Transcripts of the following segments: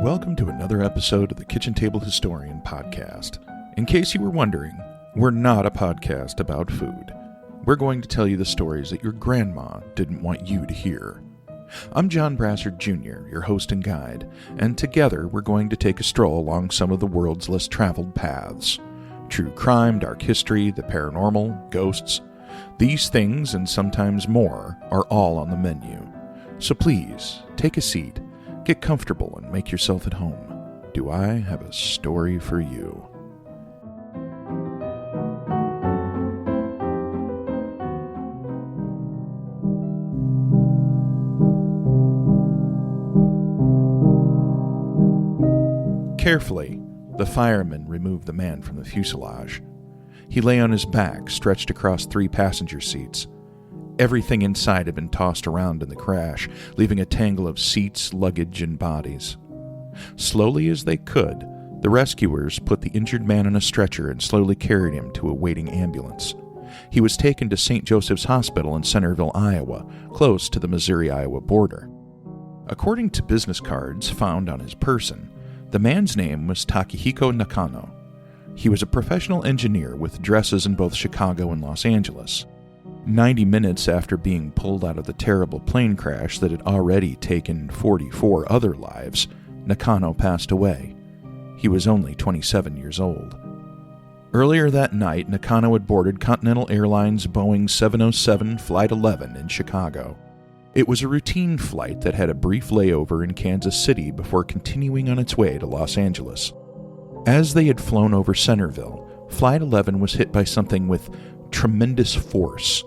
Welcome to another episode of the Kitchen Table Historian podcast. In case you were wondering, we're not a podcast about food. We're going to tell you the stories that your grandma didn't want you to hear. I'm John Brassard Jr., your host and guide, and together we're going to take a stroll along some of the world's less traveled paths. True crime, dark history, the paranormal, ghosts. These things, and sometimes more, are all on the menu. So please, take a seat, get comfortable, and make yourself at home. Do I have a story for you? Carefully, the fireman removed the man from the fuselage. He lay on his back, stretched across 3 passenger seats. Everything inside had been tossed around in the crash, leaving a tangle of seats, luggage, and bodies. Slowly as they could, the rescuers put the injured man on a stretcher and slowly carried him to a waiting ambulance. He was taken to St. Joseph's Hospital in Centerville, Iowa, close to the Missouri-Iowa border. According to business cards found on his person, the man's name was Takehiko Nakano. He was a professional engineer with addresses in both Chicago and Los Angeles. 90 minutes after being pulled out of the terrible plane crash that had already taken 44 other lives, Nakano passed away. He was only 27 years old. Earlier that night, Nakano had boarded Continental Airlines Boeing 707 Flight 11 in Chicago. It was a routine flight that had a brief layover in Kansas City before continuing on its way to Los Angeles. As they had flown over Centerville, Flight 11 was hit by something with tremendous force.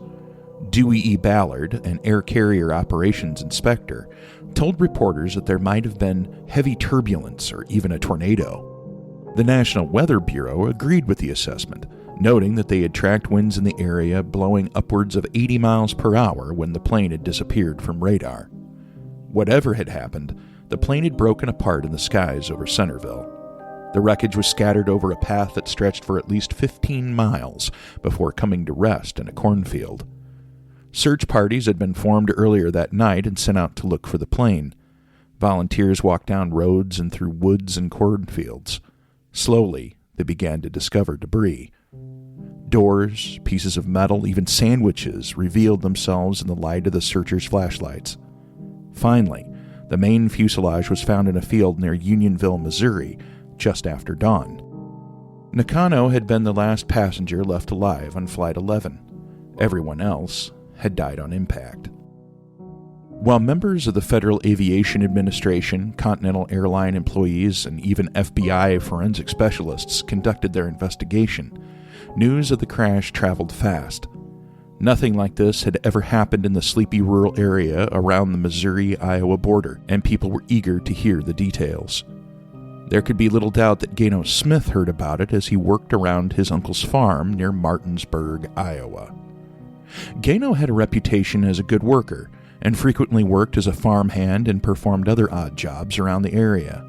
Dewey E. Ballard, an air carrier operations inspector, told reporters that there might have been heavy turbulence or even a tornado. The National Weather Bureau agreed with the assessment, noting that they had tracked winds in the area blowing upwards of 80 miles per hour when the plane had disappeared from radar. Whatever had happened, the plane had broken apart in the skies over Centerville. The wreckage was scattered over a path that stretched for at least 15 miles before coming to rest in a cornfield. Search parties had been formed earlier that night and sent out to look for the plane. Volunteers walked down roads and through woods and cornfields. Slowly, they began to discover debris. Doors, pieces of metal, even sandwiches revealed themselves in the light of the searchers' flashlights. Finally, the main fuselage was found in a field near Unionville, Missouri, just after dawn. Nakano had been the last passenger left alive on Flight 11. Everyone else had died on impact. While members of the Federal Aviation Administration, Continental Airline employees, and even FBI forensic specialists conducted their investigation, news of the crash traveled fast. Nothing like this had ever happened in the sleepy rural area around the Missouri-Iowa border, and people were eager to hear the details. There could be little doubt that Gayno Smith heard about it as he worked around his uncle's farm near Martinsburg, Iowa. Gayno had a reputation as a good worker, and frequently worked as a farmhand and performed other odd jobs around the area.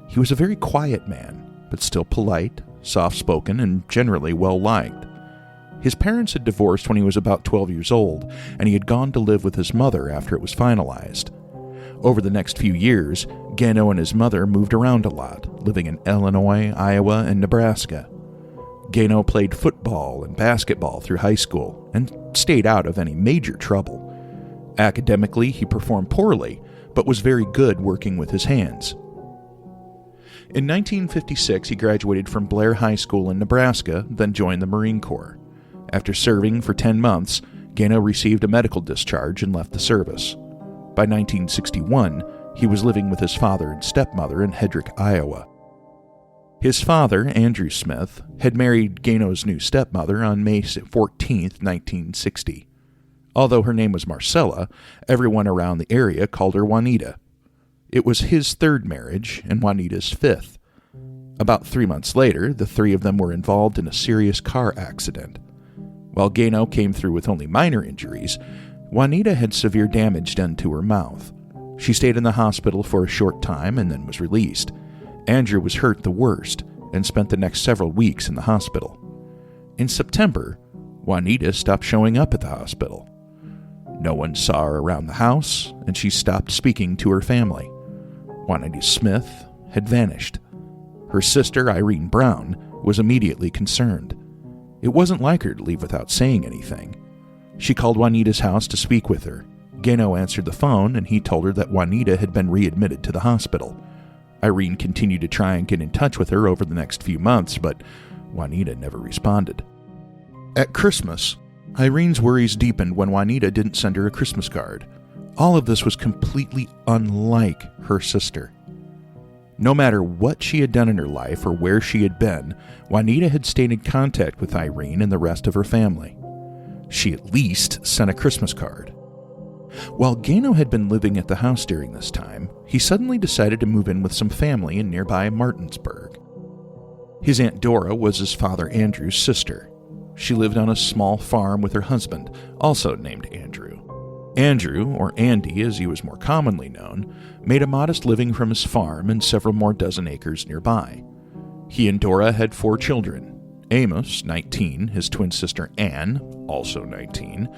He was a very quiet man, but still polite, soft-spoken, and generally well-liked. His parents had divorced when he was about 12 years old, and he had gone to live with his mother after it was finalized. Over the next few years, Gano and his mother moved around a lot, living in Illinois, Iowa, and Nebraska. Gano played football and basketball through high school and stayed out of any major trouble. Academically, he performed poorly, but was very good working with his hands. In 1956, he graduated from Blair High School in Nebraska, then joined the Marine Corps. After serving for 10 months, Gano received a medical discharge and left the service. By 1961, he was living with his father and stepmother in Hedrick, Iowa. His father, Andrew Smith, had married Gano's new stepmother on May 14, 1960. Although her name was Marcella, everyone around the area called her Juanita. It was his 3rd marriage and Juanita's 5th. About 3 months later, the 3 of them were involved in a serious car accident. While Gano came through with only minor injuries, Juanita had severe damage done to her mouth. She stayed in the hospital for a short time and then was released. Andrew was hurt the worst and spent the next several weeks in the hospital. In September, Juanita stopped showing up at the hospital. No one saw her around the house, and she stopped speaking to her family. Juanita Smith had vanished. Her sister, Irene Brown, was immediately concerned. It wasn't like her to leave without saying anything. She called Juanita's house to speak with her. Gayno answered the phone, and he told her that Juanita had been readmitted to the hospital. Irene continued to try and get in touch with her over the next few months, but Juanita never responded. At Christmas, Irene's worries deepened when Juanita didn't send her a Christmas card. All of this was completely unlike her sister. No matter what she had done in her life or where she had been, Juanita had stayed in contact with Irene and the rest of her family. She at least sent a Christmas card. While Gayno had been living at the house during this time, he suddenly decided to move in with some family in nearby Martinsburg. His Aunt Dora was his father Andrew's sister. She lived on a small farm with her husband, also named Andrew. Andrew, or Andy as he was more commonly known, made a modest living from his farm and several more dozen acres nearby. He and Dora had 4 children: Amos, 19, his twin sister Anne, also 19,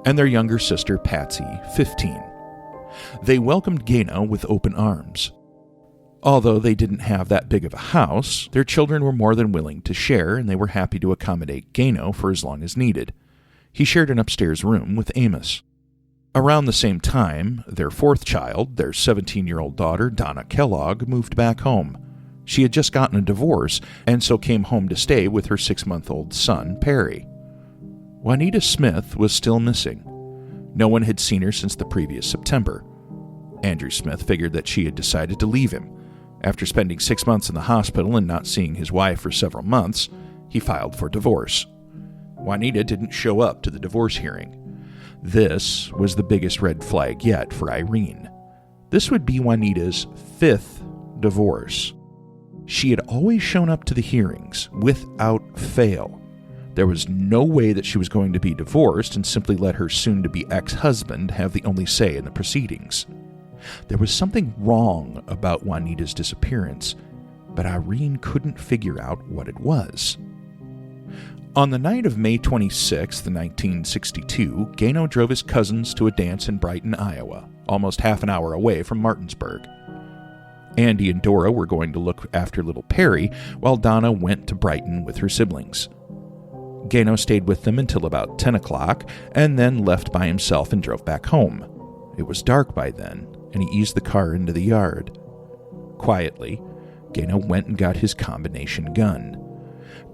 and their younger sister Patsy, 15. They welcomed Gayno with open arms. Although they didn't have that big of a house, their children were more than willing to share, and they were happy to accommodate Gayno for as long as needed. He shared an upstairs room with Amos. Around the same time, their 4th child, their 17-year-old daughter, Donna Kellogg, moved back home. She had just gotten a divorce, and so came home to stay with her 6-month-old son, Perry. Juanita Smith was still missing. No one had seen her since the previous September. Andrew Smith figured that she had decided to leave him. After spending 6 months in the hospital and not seeing his wife for several months, he filed for divorce. Juanita didn't show up to the divorce hearing. This was the biggest red flag yet for Irene. This would be Juanita's 5th divorce. She had always shown up to the hearings without fail. There was no way that she was going to be divorced and simply let her soon-to-be ex-husband have the only say in the proceedings. There was something wrong about Juanita's disappearance, but Irene couldn't figure out what it was. On the night of May 26, 1962, Gayno drove his cousins to a dance in Brighton, Iowa, almost half an hour away from Martinsburg. Andy and Dora were going to look after little Perry, while Donna went to Brighton with her siblings. Gayno stayed with them until about 10 o'clock, and then left by himself and drove back home. It was dark by then, and he eased the car into the yard. Quietly, Gayno went and got his combination gun.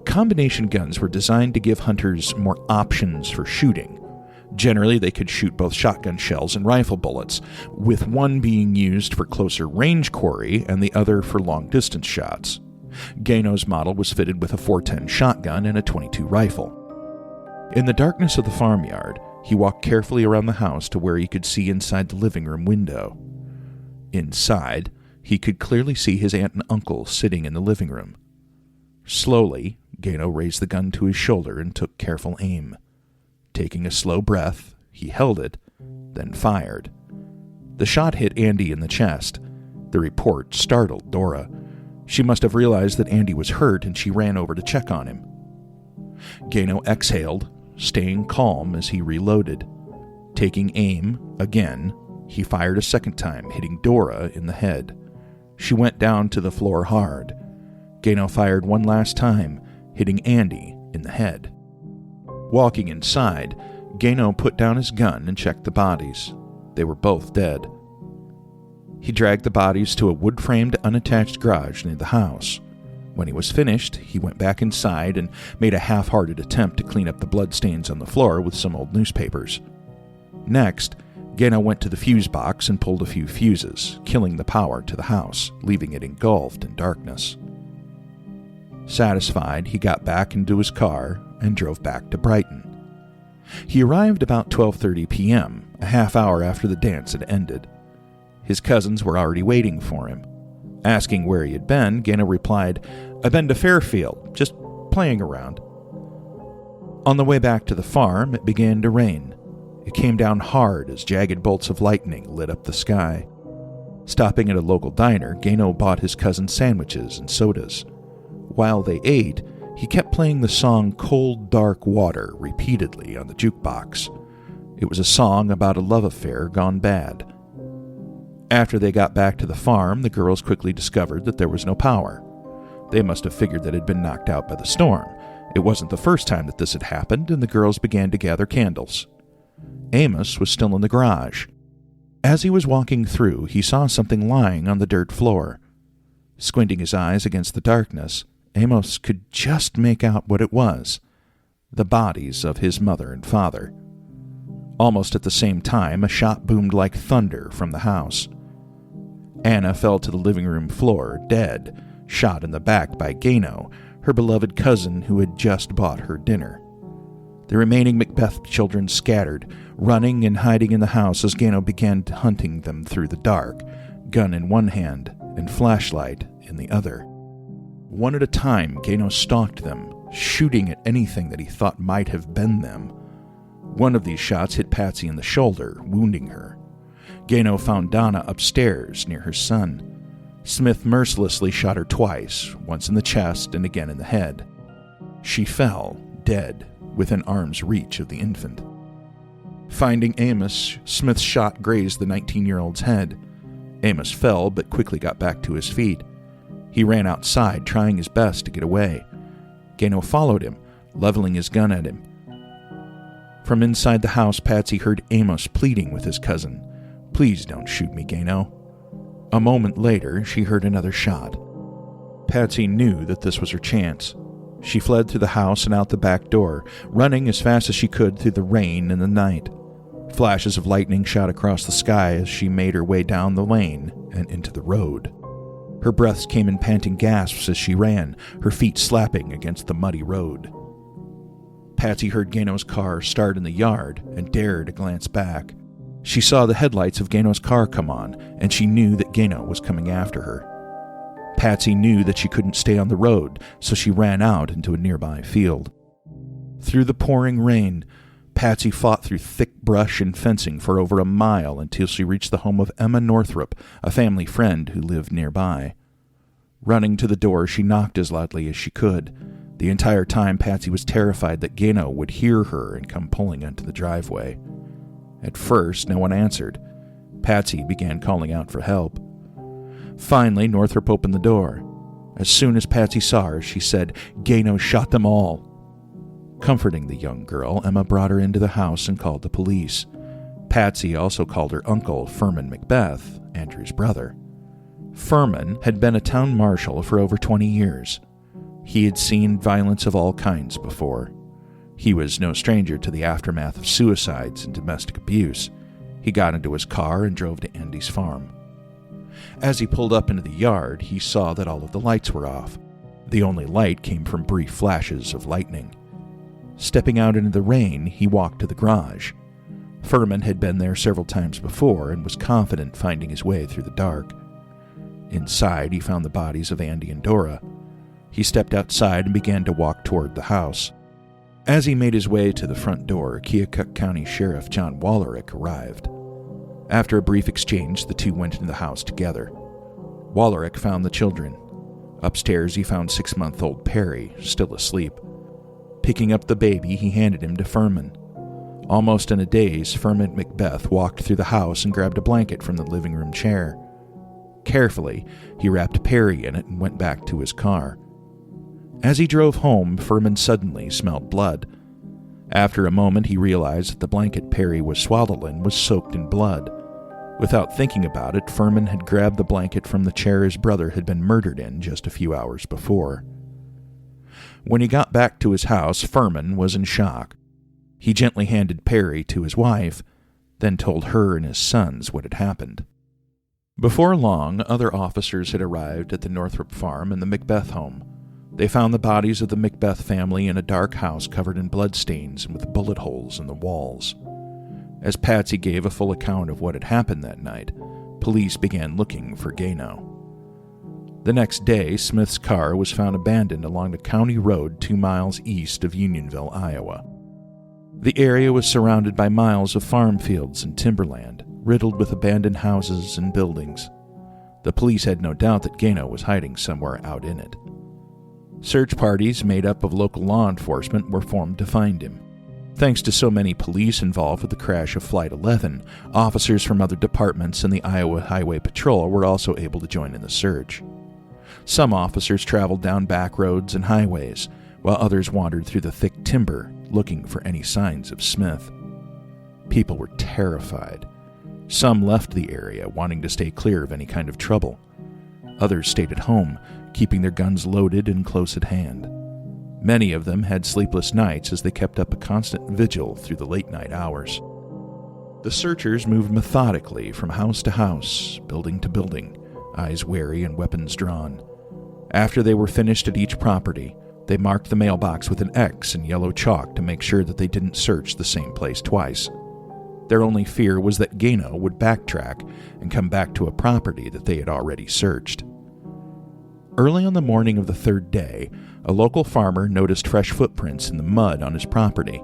Combination guns were designed to give hunters more options for shooting. Generally, they could shoot both shotgun shells and rifle bullets, with one being used for closer range quarry and the other for long-distance shots. Gayno's model was fitted with a .410 shotgun and a .22 rifle. In the darkness of the farmyard, he walked carefully around the house to where he could see inside the living room window. Inside, he could clearly see his aunt and uncle sitting in the living room. Slowly, Gayno raised the gun to his shoulder and took careful aim. Taking a slow breath, he held it, then fired. The shot hit Andy in the chest. The report startled Dora. She must have realized that Andy was hurt, and she ran over to check on him. Gayno exhaled, staying calm as he reloaded. Taking aim, again, he fired a second time, hitting Dora in the head. She went down to the floor hard. Gayno fired one last time, hitting Andy in the head. Walking inside, Gayno put down his gun and checked the bodies. They were both dead. He dragged the bodies to a wood-framed, unattached garage near the house. When he was finished, he went back inside and made a half-hearted attempt to clean up the bloodstains on the floor with some old newspapers. Next, Gayno went to the fuse box and pulled a few fuses, killing the power to the house, leaving it engulfed in darkness. Satisfied, he got back into his car and drove back to Brighton. He arrived about 12:30 p.m., a half hour after the dance had ended. His cousins were already waiting for him. Asking where he had been, Gayno replied, "I've been to Fairfield, just playing around." On the way back to the farm, it began to rain. It came down hard as jagged bolts of lightning lit up the sky. Stopping at a local diner, Gayno bought his cousin sandwiches and sodas. While they ate, he kept playing the song "Cold Dark Water" repeatedly on the jukebox. It was a song about a love affair gone bad. After they got back to the farm, the girls quickly discovered that there was no power. They must have figured that it had been knocked out by the storm. It wasn't the first time that this had happened, and the girls began to gather candles. Amos was still in the garage. As he was walking through, he saw something lying on the dirt floor. Squinting his eyes against the darkness, Amos could just make out what it was: the bodies of his mother and father. Almost at the same time, a shot boomed like thunder from the house. Anna fell to the living room floor, dead, shot in the back by Gayno, her beloved cousin who had just bought her dinner. The remaining Macbeth children scattered, running and hiding in the house as Gano began hunting them through the dark, gun in one hand and flashlight in the other. One at a time, Gano stalked them, shooting at anything that he thought might have been them. One of these shots hit Patsy in the shoulder, wounding her. Gano found Donna upstairs near her son. Smith mercilessly shot her twice, once in the chest and again in the head. She fell, dead, within arm's reach of the infant. Finding Amos, Smith's shot grazed the 19-year-old's head. Amos fell, but quickly got back to his feet. He ran outside, trying his best to get away. Gano followed him, leveling his gun at him. From inside the house, Patsy heard Amos pleading with his cousin. "Please don't shoot me, Gano." A moment later, she heard another shot. Patsy knew that this was her chance. She fled through the house and out the back door, running as fast as she could through the rain and the night. Flashes of lightning shot across the sky as she made her way down the lane and into the road. Her breaths came in panting gasps as she ran, her feet slapping against the muddy road. Patsy heard Gano's car start in the yard and dared to glance back. She saw the headlights of Gano's car come on, and she knew that Gano was coming after her. Patsy knew that she couldn't stay on the road, so she ran out into a nearby field. Through the pouring rain, Patsy fought through thick brush and fencing for over a mile until she reached the home of Emma Northrup, a family friend who lived nearby. Running to the door, she knocked as loudly as she could. The entire time, Patsy was terrified that Gano would hear her and come pulling onto the driveway. At first, no one answered. Patsy began calling out for help. Finally, Northrup opened the door. As soon as Patsy saw her, she said, "Gano shot them all." Comforting the young girl, Emma brought her into the house and called the police. Patsy also called her uncle, Furman Macbeth, Andrew's brother. Furman had been a town marshal for over 20 years. He had seen violence of all kinds before. He was no stranger to the aftermath of suicides and domestic abuse. He got into his car and drove to Andy's farm. As he pulled up into the yard, he saw that all of the lights were off. The only light came from brief flashes of lightning. Stepping out into the rain, he walked to the garage. Furman had been there several times before and was confident finding his way through the dark. Inside, he found the bodies of Andy and Dora. He stepped outside and began to walk toward the house. As he made his way to the front door, Keokuk County Sheriff John Wallerick arrived. After a brief exchange, the two went into the house together. Wallerick found the children. Upstairs, he found 6-month-old Perry, still asleep. Picking up the baby, he handed him to Furman. Almost in a daze, Furman Macbeth walked through the house and grabbed a blanket from the living room chair. Carefully, he wrapped Perry in it and went back to his car. As he drove home, Furman suddenly smelled blood. After a moment, he realized that the blanket Perry was swaddled in was soaked in blood. Without thinking about it, Furman had grabbed the blanket from the chair his brother had been murdered in just a few hours before. When he got back to his house, Furman was in shock. He gently handed Perry to his wife, then told her and his sons what had happened. Before long, other officers had arrived at the Northrup farm and the Macbeth home. They found the bodies of the Macbeth family in a dark house covered in bloodstains and with bullet holes in the walls. As Patsy gave a full account of what had happened that night, police began looking for Gano. The next day, Smith's car was found abandoned along the county road 2 miles east of Unionville, Iowa. The area was surrounded by miles of farm fields and timberland, riddled with abandoned houses and buildings. The police had no doubt that Gano was hiding somewhere out in it. Search parties made up of local law enforcement were formed to find him. Thanks to so many police involved with the crash of Flight 11, officers from other departments and the Iowa Highway Patrol were also able to join in the search. Some officers traveled down back roads and highways, while others wandered through the thick timber looking for any signs of Smith. People were terrified. Some left the area, wanting to stay clear of any kind of trouble. Others stayed at home, keeping their guns loaded and close at hand. Many of them had sleepless nights as they kept up a constant vigil through the late-night hours. The searchers moved methodically from house to house, building to building, eyes wary and weapons drawn. After they were finished at each property, they marked the mailbox with an X in yellow chalk to make sure that they didn't search the same place twice. Their only fear was that Gayno would backtrack and come back to a property that they had already searched. Early on the morning of the third day, a local farmer noticed fresh footprints in the mud on his property.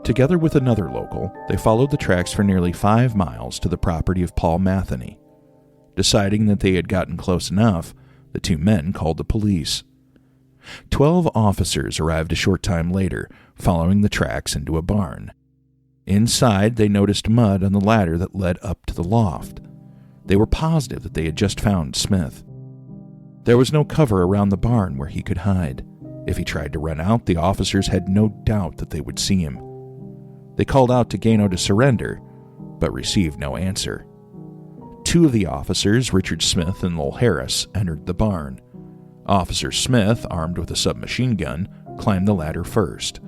Together with another local, they followed the tracks for nearly 5 miles to the property of Paul Matheny. Deciding that they had gotten close enough, the two men called the police. 12 officers arrived a short time later, following the tracks into a barn. Inside, they noticed mud on the ladder that led up to the loft. They were positive that they had just found Smith. There was no cover around the barn where he could hide. If he tried to run out, the officers had no doubt that they would see him. They called out to Gayno to surrender, but received no answer. 2 of the officers, Richard Smith and Lowell Harris, entered the barn. Officer Smith, armed with a submachine gun, climbed the ladder first.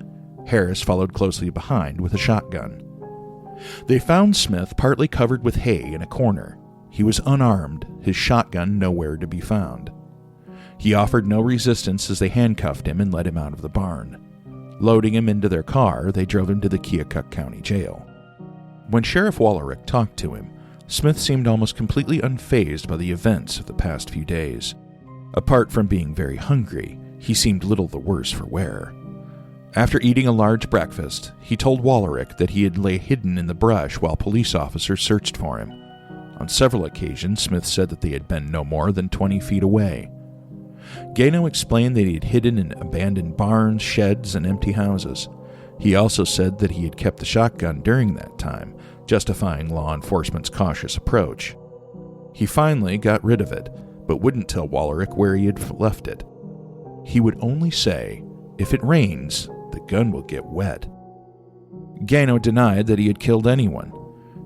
Harris followed closely behind with a shotgun. They found Smith partly covered with hay in a corner. He was unarmed, his shotgun nowhere to be found. He offered no resistance as they handcuffed him and led him out of the barn. Loading him into their car, they drove him to the Keokuk County Jail. When Sheriff Wallerick talked to him, Smith seemed almost completely unfazed by the events of the past few days. Apart from being very hungry, he seemed little the worse for wear. After eating a large breakfast, he told Wallerick that he had lay hidden in the brush while police officers searched for him. On several occasions, Smith said that they had been no more than 20 feet away. Gayno explained that he had hidden in abandoned barns, sheds, and empty houses. He also said that he had kept the shotgun during that time, justifying law enforcement's cautious approach. He finally got rid of it, but wouldn't tell Wallerick where he had left it. He would only say, "If it rains, the gun will get wet." Gayno denied that he had killed anyone.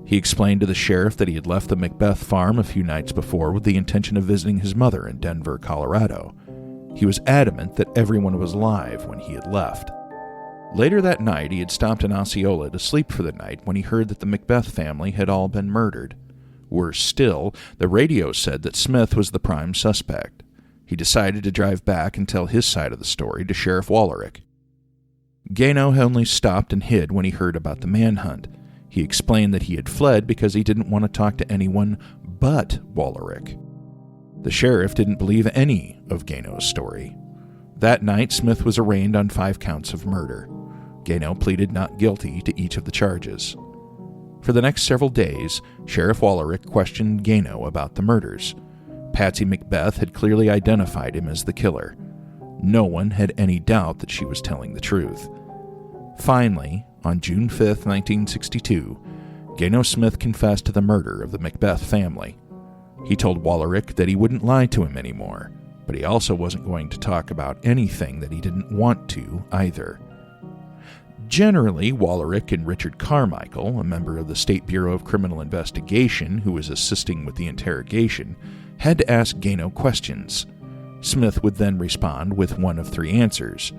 He explained to the sheriff that he had left the Macbeth farm a few nights before with the intention of visiting his mother in Denver, Colorado. He was adamant that everyone was alive when he had left. Later that night, he had stopped in Osceola to sleep for the night when he heard that the Macbeth family had all been murdered. Worse still, the radio said that Smith was the prime suspect. He decided to drive back and tell his side of the story to Sheriff Wallerick. Gayno only stopped and hid when he heard about the manhunt. He explained that he had fled because he didn't want to talk to anyone but Wallerick. The sheriff didn't believe any of Gayno's story. That night, Smith was arraigned on 5 counts of murder. Gayno pleaded not guilty to each of the charges. For the next several days, Sheriff Wallerick questioned Gayno about the murders. Patsy Macbeth had clearly identified him as the killer. No one had any doubt that she was telling the truth. Finally, on June 5, 1962, Gayno Smith confessed to the murder of the Macbeth family. He told Wallerick that he wouldn't lie to him anymore, but he also wasn't going to talk about anything that he didn't want to either. Generally, Wallerick and Richard Carmichael, a member of the State Bureau of Criminal Investigation who was assisting with the interrogation, had to ask Gayno questions. Smith would then respond with one of 3 answers: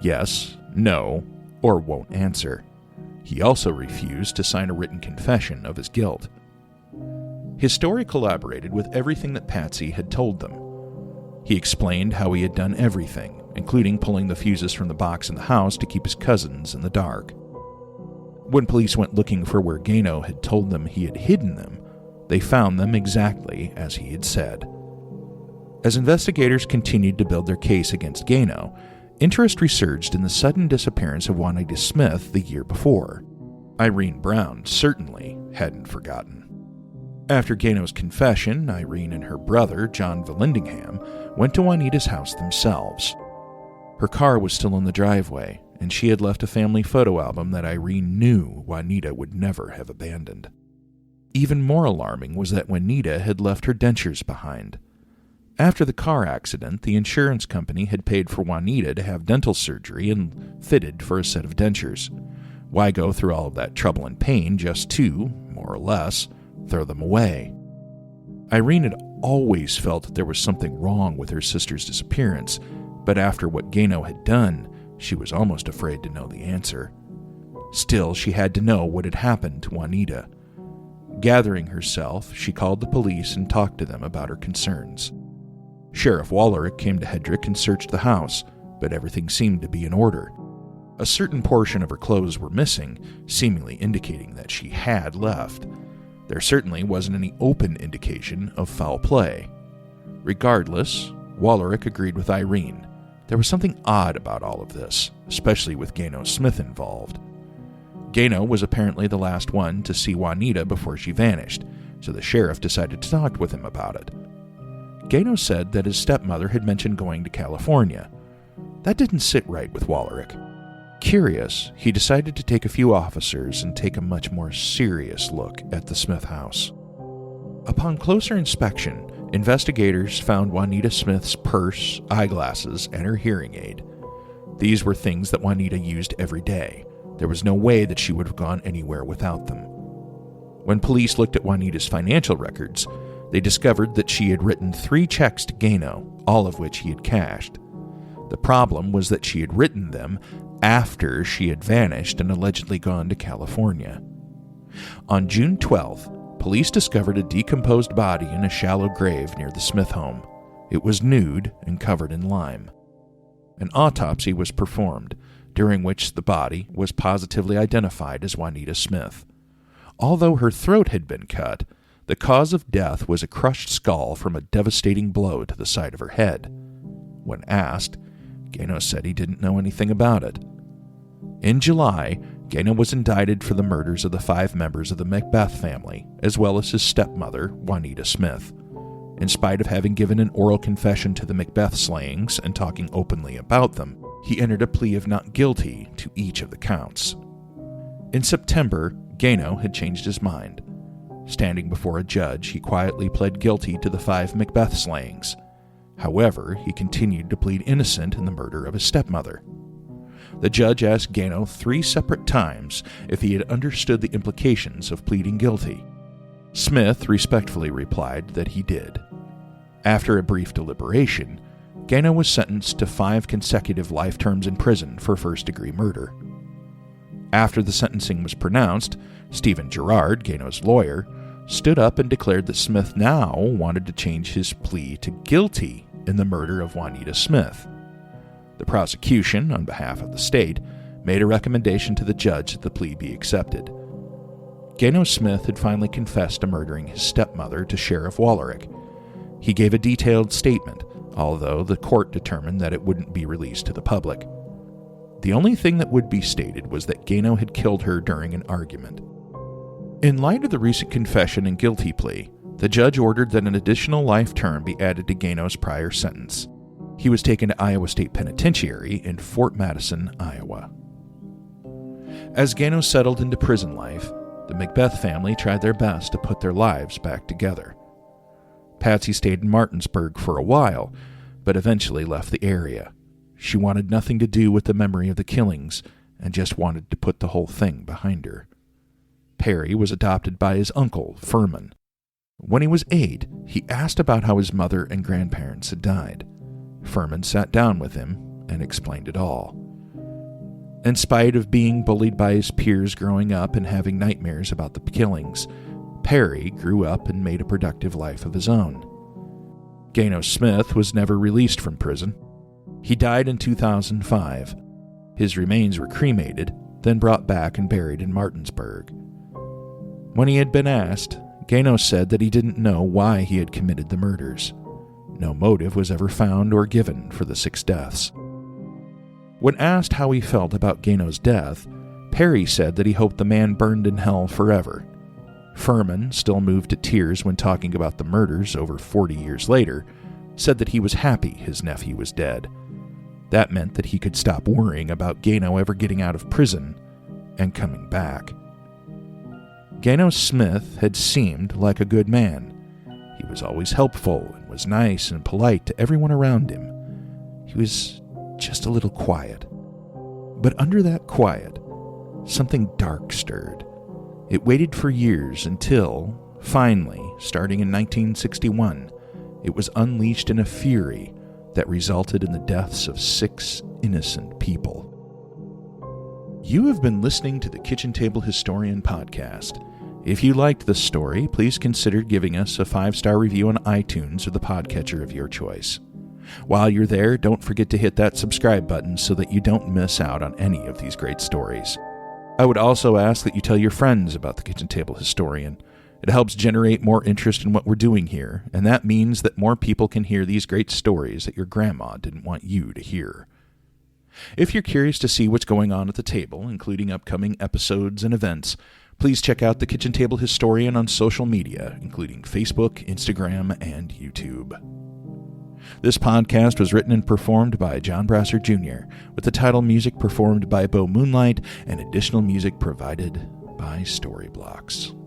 yes, no, or won't answer. He also refused to sign a written confession of his guilt. His story collaborated with everything that Patsy had told them. He explained how he had done everything, including pulling the fuses from the box in the house to keep his cousins in the dark. When police went looking for where Gayno had told them he had hidden them, they found them exactly as he had said. As investigators continued to build their case against Gayno, interest resurged in the sudden disappearance of Juanita Smith the year before. Irene Brown certainly hadn't forgotten. After Gayno's confession, Irene and her brother, John Valindingham, went to Juanita's house themselves. Her car was still in the driveway, and she had left a family photo album that Irene knew Juanita would never have abandoned. Even more alarming was that Juanita had left her dentures behind. After the car accident, the insurance company had paid for Juanita to have dental surgery and fitted for a set of dentures. Why go through all of that trouble and pain just to, more or less, throw them away? Irene had always felt that there was something wrong with her sister's disappearance, but after what Gayno had done, she was almost afraid to know the answer. Still, she had to know what had happened to Juanita. Gathering herself, she called the police and talked to them about her concerns. Sheriff Wallerick came to Hedrick and searched the house, but everything seemed to be in order. A certain portion of her clothes were missing, seemingly indicating that she had left. There certainly wasn't any open indication of foul play. Regardless, Wallerick agreed with Irene. There was something odd about all of this, especially with Gayno Smith involved. Gayno was apparently the last one to see Juanita before she vanished, so the sheriff decided to talk with him about it. Gayno said that his stepmother had mentioned going to California. That didn't sit right with Wallerick. Curious, he decided to take a few officers and take a much more serious look at the Smith house. Upon closer inspection, investigators found Juanita Smith's purse, eyeglasses, and her hearing aid. These were things that Juanita used every day. There was no way that she would have gone anywhere without them. When police looked at Juanita's financial records, they discovered that she had written 3 checks to Gayno, all of which he had cashed. The problem was that she had written them after she had vanished and allegedly gone to California. On June 12th, police discovered a decomposed body in a shallow grave near the Smith home. It was nude and covered in lime. An autopsy was performed, during which the body was positively identified as Juanita Smith. Although her throat had been cut, the cause of death was a crushed skull from a devastating blow to the side of her head. When asked, Gayno said he didn't know anything about it. In July, Gayno was indicted for the murders of the 5 members of the Macbeth family, as well as his stepmother, Juanita Smith. In spite of having given an oral confession to the Macbeth slayings and talking openly about them, he entered a plea of not guilty to each of the counts. In September, Gayno had changed his mind. Standing before a judge, he quietly pled guilty to the 5 Macbeth slayings. However, he continued to plead innocent in the murder of his stepmother. The judge asked Gayno 3 separate times if he had understood the implications of pleading guilty. Smith respectfully replied that he did. After a brief deliberation, Gayno was sentenced to 5 consecutive life terms in prison for first-degree murder. After the sentencing was pronounced, Stephen Gerard, Gayno's lawyer, stood up and declared that Smith now wanted to change his plea to guilty in the murder of Juanita Smith. The prosecution, on behalf of the state, made a recommendation to the judge that the plea be accepted. Gayno Smith had finally confessed to murdering his stepmother to Sheriff Wallerick. He gave a detailed statement, although the court determined that it wouldn't be released to the public. The only thing that would be stated was that Gayno had killed her during an argument. In light of the recent confession and guilty plea, the judge ordered that an additional life term be added to Gayno's prior sentence. He was taken to Iowa State Penitentiary in Fort Madison, Iowa. As Gayno settled into prison life, the Macbeth family tried their best to put their lives back together. Patsy stayed in Martinsburg for a while, but eventually left the area. She wanted nothing to do with the memory of the killings and just wanted to put the whole thing behind her. Perry was adopted by his uncle, Furman. When he was 8, he asked about how his mother and grandparents had died. Furman sat down with him and explained it all. In spite of being bullied by his peers growing up and having nightmares about the killings, Perry grew up and made a productive life of his own. Gayno Smith was never released from prison. He died in 2005. His remains were cremated, then brought back and buried in Martinsburg. When he had been asked, Gayno said that he didn't know why he had committed the murders. No motive was ever found or given for the 6 deaths. When asked how he felt about Gayno's death, Perry said that he hoped the man burned in hell forever. Furman, still moved to tears when talking about the murders over 40 years later, said that he was happy his nephew was dead. That meant that he could stop worrying about Gayno ever getting out of prison and coming back. Gano Smith had seemed like a good man. He was always helpful and was nice and polite to everyone around him. He was just a little quiet. But under that quiet, something dark stirred. It waited for years until, finally, starting in 1961, it was unleashed in a fury that resulted in the deaths of 6 innocent people. You have been listening to the Kitchen Table Historian podcast. If you liked this story, please consider giving us a 5-star review on iTunes or the podcatcher of your choice. While you're there, don't forget to hit that subscribe button so that you don't miss out on any of these great stories. I would also ask that you tell your friends about the Kitchen Table Historian. It helps generate more interest in what we're doing here, and that means that more people can hear these great stories that your grandma didn't want you to hear. If you're curious to see what's going on at the table, including upcoming episodes and events, please check out the Kitchen Table Historian on social media, including Facebook, Instagram, and YouTube. This podcast was written and performed by John Brasser Jr., with the title music performed by Bo Moonlight and additional music provided by Storyblocks.